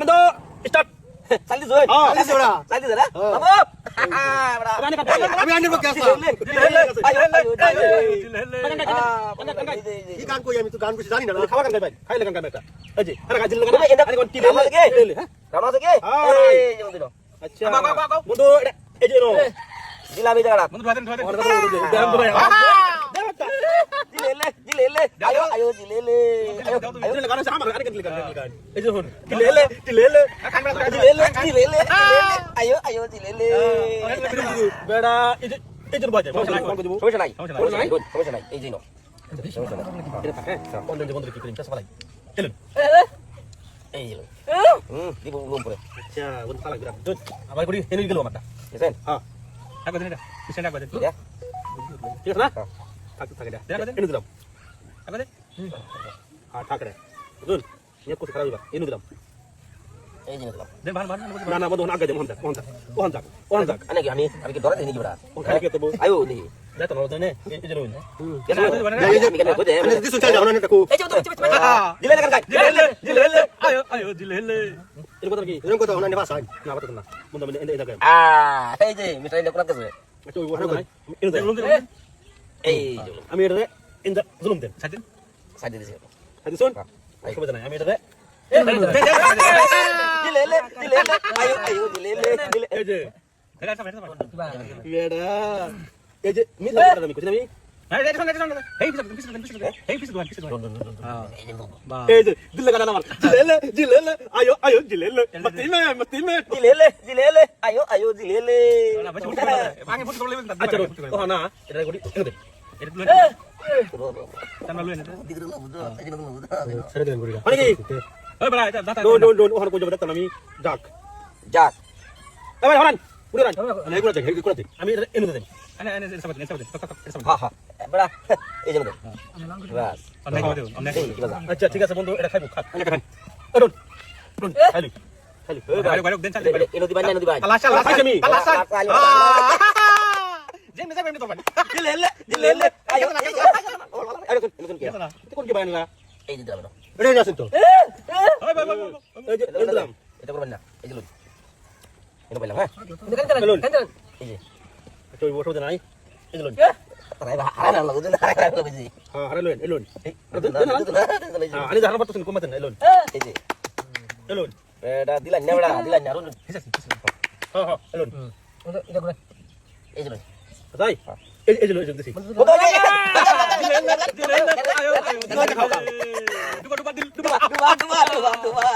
বন্ধু স্টার্ট চালিয়ে জয় চালিয়ে ওরা চালিয়ে না বাবু আমি আনিব কে আসা কি গান কই আমি তো গান বেশি জানি না খাওয়া গান গাই ভাই খাইলে গান গাই একটা এই যে আরে গাজিল লাগা এটা আরে কোন টিলে রামা থেকে হ্যাঁ রামা থেকে এই যে বন্ধু আচ্ছা বন্ধু এই যে নো জিলাপি জায়গা বন্ধু ধরে ধরে জিলেলে আয়ো আয়ো জিলেলে আয়ো গান আছে আমার আরে গান এই যে হন টিলে টিলে জিলেলে আয়ো আয়ো জিলেলে বেড়া এই যে বাজে সমস্যা নাই সমস্যা নাই এই যে নো সমস্যা নাই এটা থাকে অনলাইন বন্ধু কি করিম চাষ বালাই চলুন এই যে দিব উলুম পরে আচ্ছা বন্ধু সালা বিরাট দুধ আবার করি এনে গেল আমারটা বুঝছেন হ্যাঁ আগে দিন এটা পিছনে আগে দিন ঠিক আছে না থাক থাকে এটা এনে দিলাম আগে দিন হ্যাঁ থাক রে দুধ নিয়ে কোথায় খারাপ হইবা এনে দিলাম এই যে দিলাম দেন ভালো ভালো না না বন্ধু আগে দে মোহন থাক ওহন থাক আনে কি আমি কি ধরে দিই কি বড়া ও খালি কে তো আয়ো দেখি যা তো না জানে এই যে রইন আমি কেন কই দে আমি দিছো চাই যাও না টাকু এই যে জিলেলে কান জিলেলে আয়ো আয়ো জিলেলে এর কথা কি এরকম কথা না ভাষা না কথা না বন্ধু আমি এই জায়গায় এই যে মিঠাই লে কোন কাছে আচ্ছা ওই ওহন নাই এনে দে এই আমি এটা ইনজা জুলুম দেন সাদিন সাইড দিছি হাদি শুন আই খবর জানাই আমি এটা জিলেলে আয়ো আয়ো জিলেলে এই যে এটা সব এটা বেড়া এই যে মি ধরে আমি কইছি আমি এই এটা শোন এই পিছনে এই পিছনে হ্যাঁ বা এই যে দিল লাগা না আমার জিলেলে আয়ো আয়ো জিলেলে মতি মে জিলেলে আয়ো আয়ো জিলেলে আগে ফুট করে লেবেন আচ্ছা ও না এটা করি এনে দে এটা লই তামলা লই না দিগরো বুঝো এই যে বুঝো ছেড়ে দেন করি মানে কি ওই বড়া এটা দাতা ডোন ওখানে কই যাবে দেখতাম আমি যাক যাক এই ভাই হরান পুরো রান আমি এগুলো দেখ এগুলো দেখ আমি এনে দেন আনে আনে সব দিন সব হ্যাঁ হ্যাঁ বড়া এই যে বাস অনেক হবে অনেক কি বাজা আচ্ছা ঠিক আছে বন্ধু এটা খাইবো খা আমি খাই ডোন ডোন খালি খালি বাইরে বাইরে দেন চালে এনো দিবাই না এনো দিবাই লাশ লাশ আমি যে মেজা বেমনি তো পানি জিলেলে আয়ো আরে কোন কি কোন কি বাইনা এই যে দিলাম এটা যাচ্ছেন তো ওই বাই বাই এই যে দিলাম এটা করবেন না এই যে লই এটা পাইলাম হ্যাঁ এই যে তো ওই বসে নাই এই যে লোন তাই হারা না লাগো না হারা লাগো বুঝি হ্যাঁ আরে লোন এই লোন এই আরে জানা পারতেছেন কমাতেন এই লোন যে এই লোন এটা দিলাম না বড়া দিলাম না রুন হ্যাঁ হ্যাঁ এই লোন এটা করে এই যে তাই এই যে লোন দিছি আয়ো আয়ো দুবা